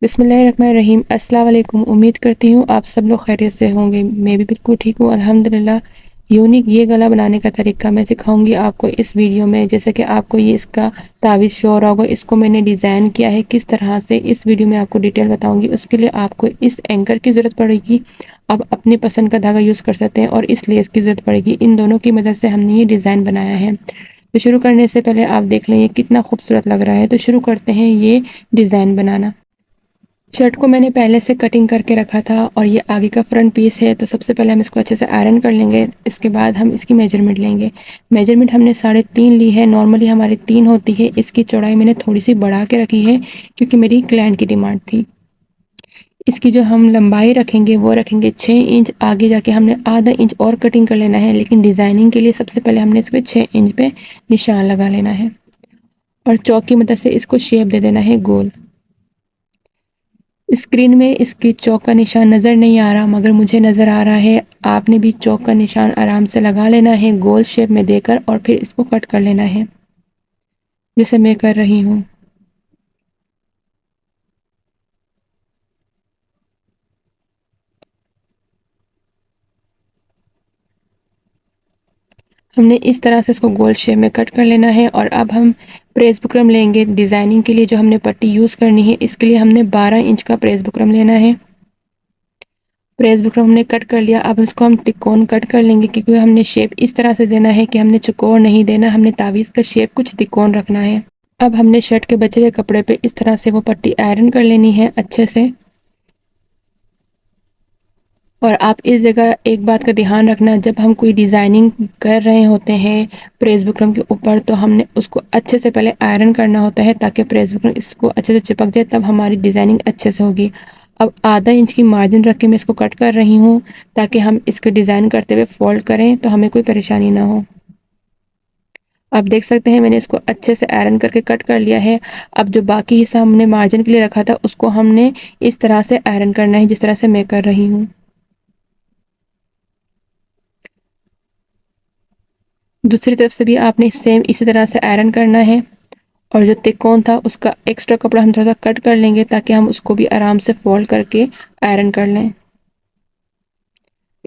बिस्मिल्लाहिर्रहमानिर्रहीम। अस्सलाम वालेकुम। उम्मीद करती हूँ आप सब लोग खैरियत से होंगे। मैं भी बिल्कुल ठीक हूँ अल्हम्दुलिल्लाह। यूनिक ये गला बनाने का तरीका मैं सिखाऊंगी आपको इस वीडियो में। जैसे कि आपको ये इसका तावीज़ शो हो रहा होगा, इसको मैंने डिज़ाइन किया है किस तरह से, इस वीडियो में आपको डिटेल बताऊंगी। उसके लिए आपको इस एंकर की ज़रूरत पड़ेगी। आप अपनी पसंद का धागा यूज़ कर सकते हैं और इस लेस की ज़रूरत पड़ेगी। इन दोनों की मदद से हमने ये डिज़ाइन बनाया है। तो शुरू करने से पहले आप देख लें ये कितना खूबसूरत लग रहा है। तो शुरू करते हैं ये डिज़ाइन बनाना। शर्ट को मैंने पहले से कटिंग करके रखा था और ये आगे का फ्रंट पीस है। तो सबसे पहले हम इसको अच्छे से आयरन कर लेंगे। इसके बाद हम इसकी मेजरमेंट लेंगे। मेजरमेंट हमने 3.5 ली है। नॉर्मली हमारी 3 होती है। इसकी चौड़ाई मैंने थोड़ी सी बढ़ा के रखी है क्योंकि मेरी क्लाइंट की डिमांड थी। इसकी जो हम लंबाई रखेंगे वो रखेंगे 6 इंच। आगे जाके हमने आधा इंच और कटिंग कर लेना है, लेकिन डिज़ाइनिंग के लिए सबसे पहले हमने इस पर 6 इंच पे निशान लगा लेना है और चौक की मदद से इसको शेप दे देना है गोल। स्क्रीन में इसके चौक का निशान नज़र नहीं आ रहा, मगर मुझे नज़र आ रहा है। आपने भी चौक का निशान आराम से लगा लेना है गोल शेप में देकर, और फिर इसको कट कर लेना है जैसे मैं कर रही हूँ। हमने इस तरह से इसको गोल शेप में कट कर लेना है। और अब हम प्रेस बुकरम लेंगे डिज़ाइनिंग के लिए। जो हमने पट्टी यूज़ करनी है इसके लिए हमने 12 इंच का प्रेस बुकरम लेना है। प्रेस बुकरम हमने कट कर लिया। अब इसको हम तिकोन कट कर लेंगे क्योंकि हमने शेप इस तरह से देना है कि हमने चौकोर नहीं देना, हमने तावीज़ का शेप कुछ तिकोन रखना है। अब हमने शर्ट के बचे हुए कपड़े पे इस तरह से वो पट्टी आयरन कर लेनी है अच्छे से। और आप इस जगह एक बात का ध्यान रखना, जब हम कोई डिज़ाइनिंग कर रहे होते हैं प्रेस बुकरम के ऊपर, तो हमने उसको अच्छे से पहले आयरन करना होता है ताकि प्रेस बुकरम इसको अच्छे से चिपक जाए, तब हमारी डिज़ाइनिंग अच्छे से होगी। अब आधा इंच की मार्जिन रख के मैं इसको कट कर रही हूँ ताकि हम इसको डिज़ाइन करते हुए फोल्ड करें तो हमें कोई परेशानी ना हो। आप देख सकते हैं मैंने इसको अच्छे से आयरन करके कट कर लिया है। अब जो बाकी हिस्सा हमने मार्जिन के लिए रखा था उसको हमने इस तरह से आयरन करना है जिस तरह से मैं कर रही हूँ। दूसरी तरफ से भी आपने सेम इसी तरह से आयरन करना है। और जो तिकोन था उसका एक्स्ट्रा कपड़ा हम थोड़ा सा कट कर लेंगे ताकि हम उसको भी आराम से फोल्ड करके आयरन कर लें।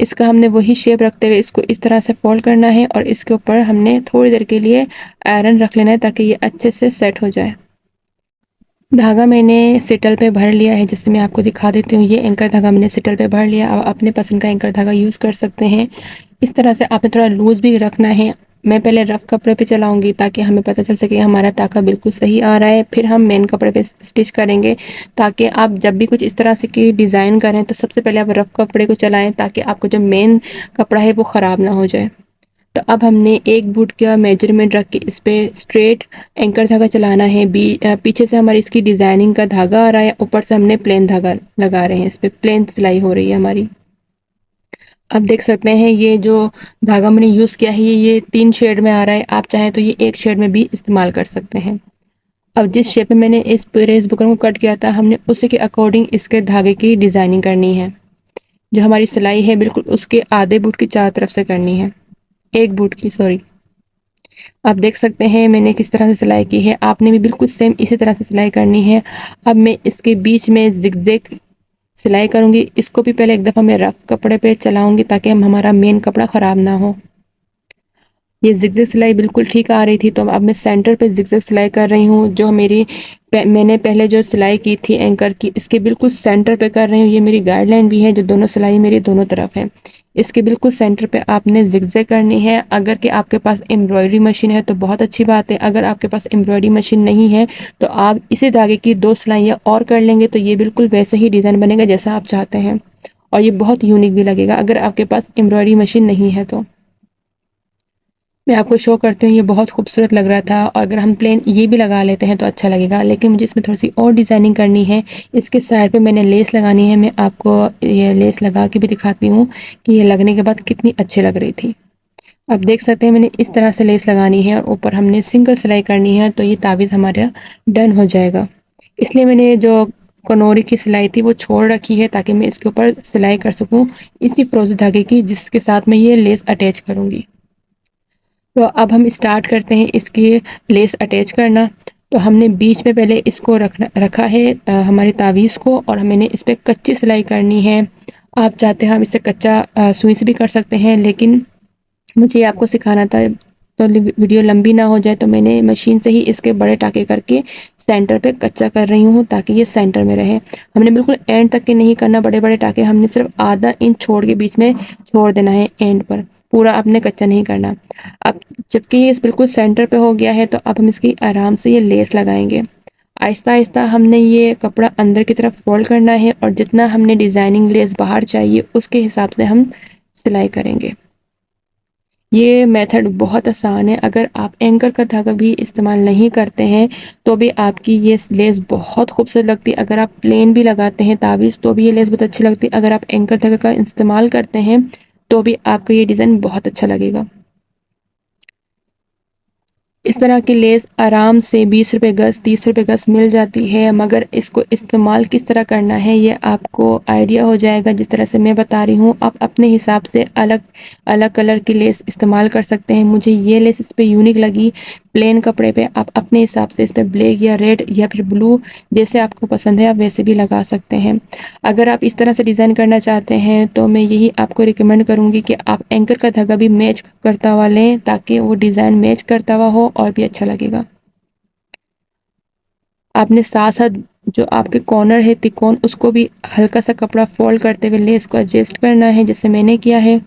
इसका हमने वही शेप रखते हुए इसको इस तरह से फोल्ड करना है और इसके ऊपर हमने थोड़ी देर के लिए आयरन रख लेना है ताकि ये अच्छे से सेट हो जाए। धागा मैंने सिटल पे भर लिया है, जैसे मैं आपको दिखा देती हूँ। ये एंकर धागा मैंने सिटल पे भर लिया। आप अपने पसंद का एंकर धागा यूज़ कर सकते हैं। इस तरह से आपने थोड़ा लूज़ भी रखना है। मैं पहले रफ़ कपड़े पे चलाऊंगी ताकि हमें पता चल सके हमारा टाका बिल्कुल सही आ रहा है, फिर हम मेन कपड़े पे स्टिच करेंगे। ताकि आप जब भी कुछ इस तरह से की डिज़ाइन करें तो सबसे पहले आप रफ़ कपड़े को चलाएं ताकि आपका जो मेन कपड़ा है वो ख़राब ना हो जाए। तो अब हमने एक बूट का मेजरमेंट रख के इस पे स्ट्रेट एंकर धागा चलाना है। पीछे से हमारी इसकी डिज़ाइनिंग का धागा आ रहा है, ऊपर से हमने प्लेन धागा लगा रहे हैं। इस पे प्लेन सिलाई हो रही है हमारी। अब देख सकते हैं ये जो धागा मैंने यूज़ किया है ये 3 शेड में आ रहा है। आप चाहें तो ये एक शेड में भी इस्तेमाल कर सकते हैं। अब जिस शेप में मैंने इस प्रेस बुकरम को कट किया था, हमने उसी के अकॉर्डिंग इसके धागे की डिज़ाइनिंग करनी है। जो हमारी सिलाई है बिल्कुल उसके आधे बूट की चारों तरफ से करनी है, एक बूट की, सॉरी। आप देख सकते हैं मैंने किस तरह से सिलाई की है। आपने भी बिल्कुल सेम इसी तरह से सिलाई करनी है। अब मैं इसके बीच में जिगजैग सिलाई करूँगी। इसको भी पहले एक दफ़ा मैं रफ़ कपड़े पे चलाऊँगी ताकि हमारा मेन कपड़ा ख़राब ना हो। ये जिगजैग सिलाई बिल्कुल ठीक आ रही थी, तो अब मैं सेंटर पे जिगजैग सिलाई कर रही हूँ। जो मैंने पहले जो सिलाई की थी एंकर की, इसके बिल्कुल सेंटर पे कर रही हूँ। ये मेरी गाइडलाइन भी है, जो दोनों सिलाई मेरी दोनों तरफ है। इसके बिल्कुल सेंटर पे आपने जिगजैग करनी है। अगर कि आपके पास एम्ब्रॉयडरी मशीन है तो बहुत अच्छी बात है। अगर आपके पास एम्ब्रॉयडरी मशीन नहीं है तो आप इसी धागे की 2 सिलाइयाँ और कर लेंगे तो ये बिल्कुल वैसे ही डिज़ाइन बनेगा जैसा आप चाहते हैं, और ये बहुत यूनिक भी लगेगा अगर आपके पास एम्ब्रॉयडरी मशीन नहीं है तो। मैं आपको शो करती हूँ, ये बहुत खूबसूरत लग रहा था। और अगर हम प्लेन ये भी लगा लेते हैं तो अच्छा लगेगा, लेकिन मुझे इसमें थोड़ी सी और डिज़ाइनिंग करनी है। इसके साइड पे मैंने लेस लगानी है। मैं आपको ये लेस लगा के भी दिखाती हूँ कि ये लगने के बाद कितनी अच्छी लग रही थी। आप देख सकते हैं मैंने इस तरह से लेस लगानी है और ऊपर हमने सिंगल सिलाई करनी है, तो ये तावीज़ हमारा डन हो जाएगा। इसलिए मैंने जो कनौरी की सिलाई थी वो छोड़ रखी है ताकि मैं इसके ऊपर सिलाई कर सकूँ इसी फ़िरोज़ी धागे की जिसके साथ मैं ये लेस अटैच करूँगी। तो अब हम स्टार्ट करते हैं इसकी लेस अटैच करना। تو ہم نے بیچ میں پہلے اس کو رکھا ہے ہماری تعویذ کو، اور ہمیں نے اس پہ کچی سلائی کرنی ہے۔ آپ چاہتے ہیں ہم اسے کچا سوئی سے بھی کر سکتے ہیں، لیکن مجھے آپ کو سکھانا تھا تو ویڈیو لمبی نہ ہو جائے، تو میں نے مشین سے ہی اس کے بڑے ٹانکے کر کے سینٹر پہ کچا کر رہی ہوں تاکہ یہ سینٹر میں رہے۔ ہم نے بالکل اینڈ تک کے نہیں کرنا بڑے بڑے ٹانکے، ہم نے صرف آدھا انچ چھوڑ کے بیچ میں چھوڑ دینا ہے اینڈ پر، پورا آپ نے کچا نہیں کرنا۔ اب جبکہ یہ بالکل سینٹر پہ ہو گیا ہے تو اب ہم اس کی آرام سے یہ لیس لگائیں گے۔ آہستہ آہستہ ہم نے یہ کپڑا اندر کی طرف فولڈ کرنا ہے، اور جتنا ہم نے ڈیزائننگ لیس باہر چاہیے اس کے حساب سے ہم سلائی کریں گے۔ یہ میتھڈ بہت آسان ہے، اگر آپ اینکر کا دھاگا بھی استعمال نہیں کرتے ہیں تو بھی آپ کی یہ لیس بہت خوبصورت لگتی ہے۔ اگر آپ پلین بھی لگاتے ہیں تعویذ تو بھی یہ لیس بہت اچھی لگتی ہے، اگر آپ اینکر دھاگا کا استعمال کرتے ہیں تو بھی آپ کا یہ ڈیزائن بہت اچھا لگے گا۔ اس طرح کی لیس آرام سے 20 روپے گز 30 روپے گز مل جاتی ہے، مگر اس کو استعمال کس طرح کرنا ہے یہ آپ کو آئیڈیا ہو جائے گا جس طرح سے میں بتا رہی ہوں۔ آپ اپنے حساب سے الگ کلر کی لیس استعمال کر سکتے ہیں۔ مجھے یہ لیس اس پہ یونیک لگی، پلین کپڑے پہ آپ اپنے حساب سے اس پہ بلیک یا ریڈ یا پھر بلو جیسے آپ کو پسند ہے آپ ویسے بھی لگا سکتے ہیں۔ اگر آپ اس طرح سے ڈیزائن کرنا چاہتے ہیں تو میں یہی آپ کو ریکمینڈ کروں گی کہ آپ اینکر کا دھاگا بھی میچ کرتا ہوا لیں تاکہ وہ ڈیزائن میچ کرتا ہوا ہو اور بھی اچھا لگے گا۔ آپ نے ساتھ ساتھ جو آپ کے کارنر ہے تکون اس کو بھی ہلکا سا کپڑا فولڈ کرتے ہوئے لیس کو ایڈجسٹ کرنا ہے جیسے میں نے کیا ہے،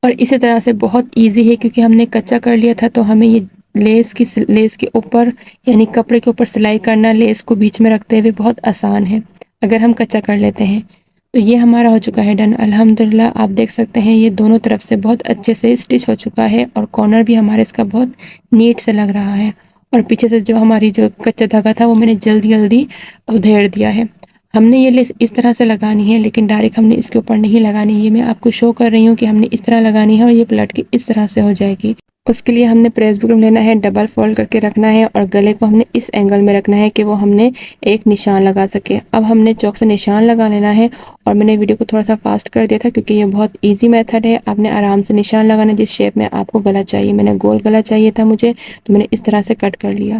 اور اسی طرح سے بہت ایزی ہے کیونکہ ہم نے کچا کر لیا تھا تو ہمیں یہ لیس کے اوپر یعنی کپڑے کے اوپر سلائی کرنا لیس کو بیچ میں رکھتے ہوئے بہت آسان ہے اگر ہم کچا کر لیتے ہیں۔ تو یہ ہمارا ہو چکا ہے ڈن الحمدللہ۔ آپ دیکھ سکتے ہیں یہ دونوں طرف سے بہت اچھے سے اسٹچ ہو چکا ہے اور کارنر بھی ہمارے اس کا بہت نیٹ سے لگ رہا ہے، اور پیچھے سے جو ہماری جو کچا دھاگا تھا وہ میں نے جلدی ادھیڑ دیا ہے۔ ہم نے یہ لیس اس طرح سے لگانی ہے لیکن ڈائریکٹ ہم نے اس کے اوپر نہیں لگانی، یہ میں آپ کو شو کر رہی ہوں کہ ہم نے اس طرح لگانی ہے اور یہ پلٹ کے اس طرح سے ہو جائے گی۔ اس کے لیے ہم نے پریس بٹن لینا ہے، ڈبل فولڈ کر کے رکھنا ہے اور گلے کو ہم نے اس اینگل میں رکھنا ہے کہ وہ ہم نے ایک نشان لگا سکے۔ اب ہم نے چوک سے نشان لگا لینا ہے، اور میں نے ویڈیو کو تھوڑا سا فاسٹ کر دیا تھا کیونکہ یہ بہت ایزی میتھڈ ہے۔ آپ نے آرام سے نشان لگانا جس شیپ میں آپ کو گلا چاہیے۔ میں نے گول گلا چاہیے تھا مجھے تو میں نے اس طرح سے کٹ کر لیا۔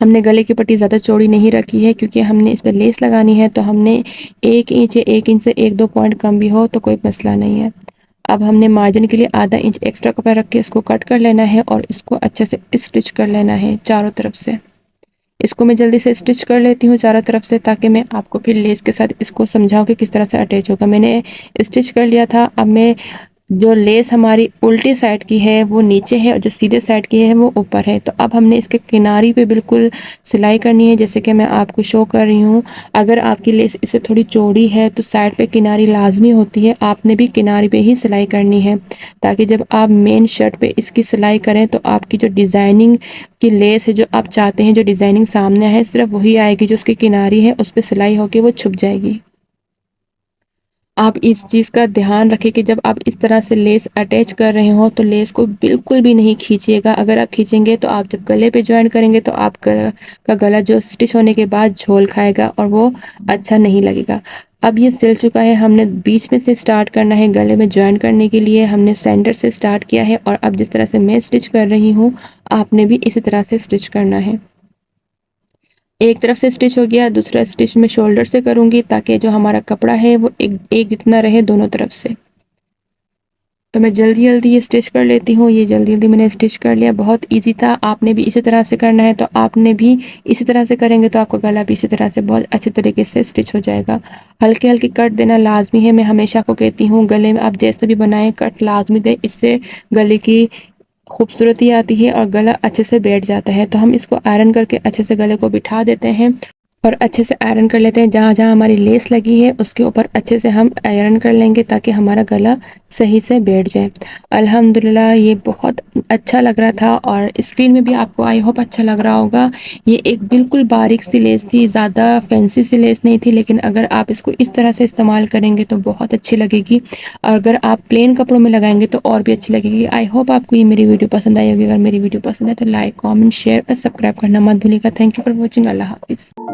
ہم نے گلے کی پٹی زیادہ چوڑی نہیں رکھی ہے کیونکہ ہم نے اس پہ لیس لگانی ہے، تو ہم نے 1 انچ سے 1-2 پوائنٹ کم بھی ہو تو کوئی مسئلہ نہیں ہے۔ اب ہم نے مارجن کے لیے آدھا انچ ایکسٹرا کپڑا رکھ کے اس کو کٹ کر لینا ہے اور اس کو اچھے سے اسٹچ کر لینا ہے چاروں طرف سے۔ اس کو میں جلدی سے اسٹچ کر لیتی ہوں چاروں طرف سے تاکہ میں آپ کو پھر لیس کے ساتھ اس کو سمجھاؤں کہ کس طرح سے اٹیچ ہوگا۔ میں نے اسٹچ کر لیا تھا، اب میں جو لیس ہماری الٹی سائڈ کی ہے وہ نیچے ہے اور جو سیدھے سائڈ کی ہے وہ اوپر ہے، تو اب ہم نے اس کے کناری پہ بالکل سلائی کرنی ہے جیسے کہ میں آپ کو شو کر رہی ہوں۔ اگر آپ کی لیس اس سے تھوڑی چوڑی ہے تو سائڈ پہ کناری لازمی ہوتی ہے، آپ نے بھی کناری پہ ہی سلائی کرنی ہے تاکہ جب آپ مین شرٹ پہ اس کی سلائی کریں تو آپ کی جو ڈیزائننگ کی لیس ہے جو آپ چاہتے ہیں جو ڈیزائننگ سامنے ہے صرف وہی آئے گی، جو اس کی کناری ہے اس پہ سلائی ہو کے وہ چھپ جائے گی۔ آپ اس چیز کا دھیان رکھیں کہ جب آپ اس طرح سے لیس اٹیچ کر رہے ہوں تو لیس کو بالکل بھی نہیں کھینچیے گا، اگر آپ کھینچیں گے تو آپ جب گلے پہ جوائن کریں گے تو آپ کا گلا جو اسٹچ ہونے کے بعد جھول کھائے گا اور وہ اچھا نہیں لگے گا۔ اب یہ سل چکا ہے، ہم نے بیچ میں سے سٹارٹ کرنا ہے گلے میں جوائن کرنے کے لیے، ہم نے سینٹر سے سٹارٹ کیا ہے اور اب جس طرح سے میں سٹچ کر رہی ہوں آپ نے بھی اسی طرح سے سٹچ کرنا ہے۔ ایک طرف سے سٹچ ہو گیا، دوسرا سٹچ میں شولڈر سے کروں گی تاکہ جو ہمارا کپڑا ہے وہ ایک جتنا رہے دونوں طرف سے۔ تو میں جلدی یہ سٹچ کر لیتی ہوں، یہ جلدی میں نے سٹچ کر لیا، بہت ایزی تھا۔ آپ نے بھی اسی طرح سے کرنا ہے تو آپ نے بھی اسی طرح سے کریں گے تو آپ کا گلا بھی اسی طرح سے بہت اچھے طریقے سے سٹچ ہو جائے گا۔ ہلکے کٹ دینا لازمی ہے، میں ہمیشہ کو کہتی ہوں گلے میں آپ جیسے بھی بنائیں کٹ لازمی دیں، اس سے گلے کی خوبصورتی آتی ہے اور گلا اچھے سے بیٹھ جاتا ہے۔ تو ہم اس کو آئرن کر کے اچھے سے گلے کو بٹھا دیتے ہیں اور اچھے سے آئرن کر لیتے ہیں، جہاں ہماری لیس لگی ہے اس کے اوپر اچھے سے ہم آئرن کر لیں گے تاکہ ہمارا گلا صحیح سے بیٹھ جائے۔ الحمدللہ یہ بہت اچھا لگ رہا تھا اور اسکرین میں بھی آپ کو آئی ہوپ اچھا لگ رہا ہوگا۔ یہ ایک بالکل باریک سی لیس تھی، زیادہ فینسی سی لیس نہیں تھی، لیکن اگر آپ اس کو اس طرح سے استعمال کریں گے تو بہت اچھی لگے گی، اور اگر آپ پلین کپڑوں میں لگائیں گے تو اور بھی اچھی لگے گی۔ آئی ہوپ آپ کو یہ میری ویڈیو پسند آئی ہوگی، اگر میری ویڈیو پسند ہے تو لائک کامنٹ شیئر اور سبسکرائب کرنا مت بھولیے گا۔ تھینک یو فار واچنگ، اللہ حافظ۔